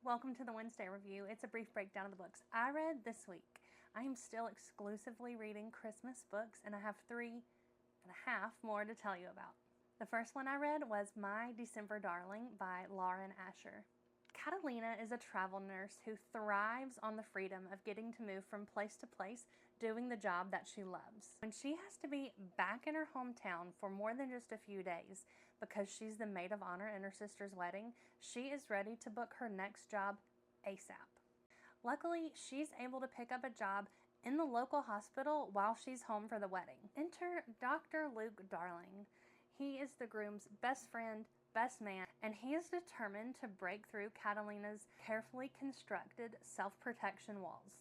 Welcome to the Wednesday review. It's a brief breakdown of the books I read this week. I am still exclusively reading Christmas books, and I have 3.5 more to tell you about. The first one I read was My December Darling by Lauren Asher. Catalina is a travel nurse who thrives on the freedom of getting to move from place to place, doing the job that she loves. When she has to be back in her hometown for more than just a few days because she's the maid of honor in her sister's wedding, she is ready to book her next job ASAP. Luckily, she's able to pick up a job in the local hospital while she's home for the wedding. Enter Dr. Luke Darling. He is the groom's best friend, best man, and he is determined to break through Catalina's carefully constructed self-protection walls.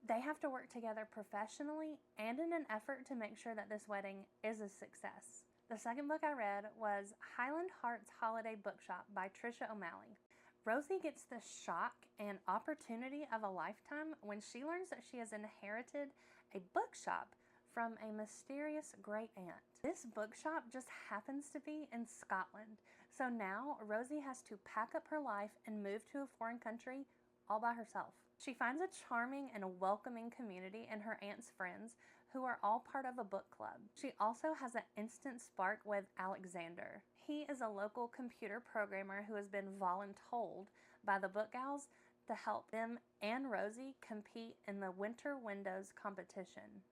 They have to work together professionally and in an effort to make sure that this wedding is a success. The second book I read was Highland Heart's Holiday Bookshop by Tricia O'Malley. Rosie gets the shock and opportunity of a lifetime when she learns that she has inherited a bookshop from a mysterious great-aunt. This bookshop just happens to be in Scotland, so now Rosie has to pack up her life and move to a foreign country all by herself. She finds a charming and welcoming community in her aunt's friends who are all part of a book club. She also has an instant spark with Alexander. He is a local computer programmer who has been voluntold by the book gals to help them and Rosie compete in the Winter Windows competition,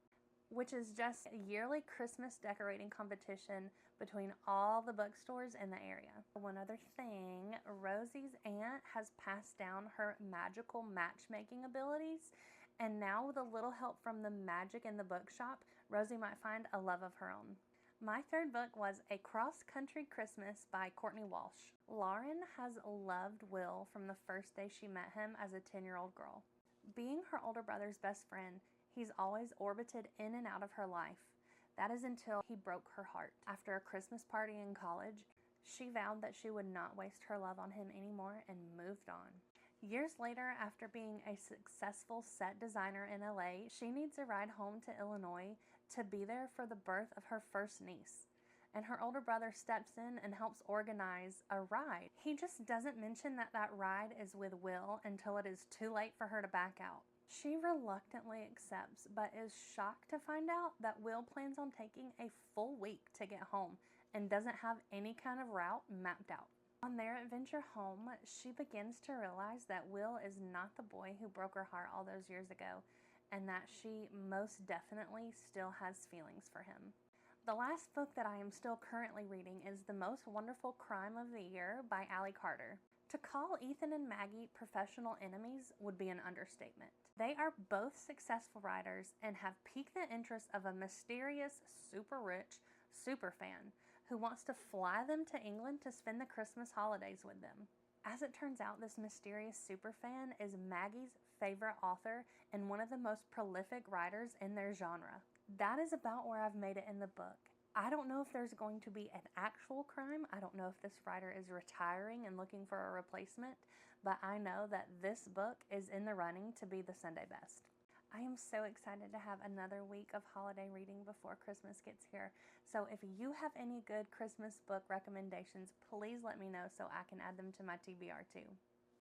which is just a yearly Christmas decorating competition between all the bookstores in the area. One other thing, Rosie's aunt has passed down her magical matchmaking abilities, and now with a little help from the magic in the bookshop, Rosie might find a love of her own. My third book was A Cross-Country Christmas by Courtney Walsh. Lauren has loved Will from the first day she met him as a 10-year-old girl. Being her older brother's best friend, he's always orbited in and out of her life. That is until he broke her heart. After a Christmas party in college, she vowed that she would not waste her love on him anymore and moved on. Years later, after being a successful set designer in LA, she needs a ride home to Illinois to be there for the birth of her first niece. And her older brother steps in and helps organize a ride. He just doesn't mention that that ride is with Will until it is too late for her to back out. She reluctantly accepts, but is shocked to find out that Will plans on taking a full week to get home and doesn't have any kind of route mapped out. On their adventure home, she begins to realize that Will is not the boy who broke her heart all those years ago, and that she most definitely still has feelings for him. The last book that I am still currently reading is The Most Wonderful Crime of the Year by Allie Carter. To call Ethan and Maggie professional enemies would be an understatement. They are both successful writers and have piqued the interest of a mysterious, super rich superfan who wants to fly them to England to spend the Christmas holidays with them. As it turns out, this mysterious superfan is Maggie's favorite author and one of the most prolific writers in their genre. That is about where I've made it in the book. I don't know if there's going to be an actual crime. I don't know if this writer is retiring and looking for a replacement, but I know that this book is in the running to be the Sunday best. I am so excited to have another week of holiday reading before Christmas gets here. So if you have any good Christmas book recommendations, please let me know so I can add them to my TBR too.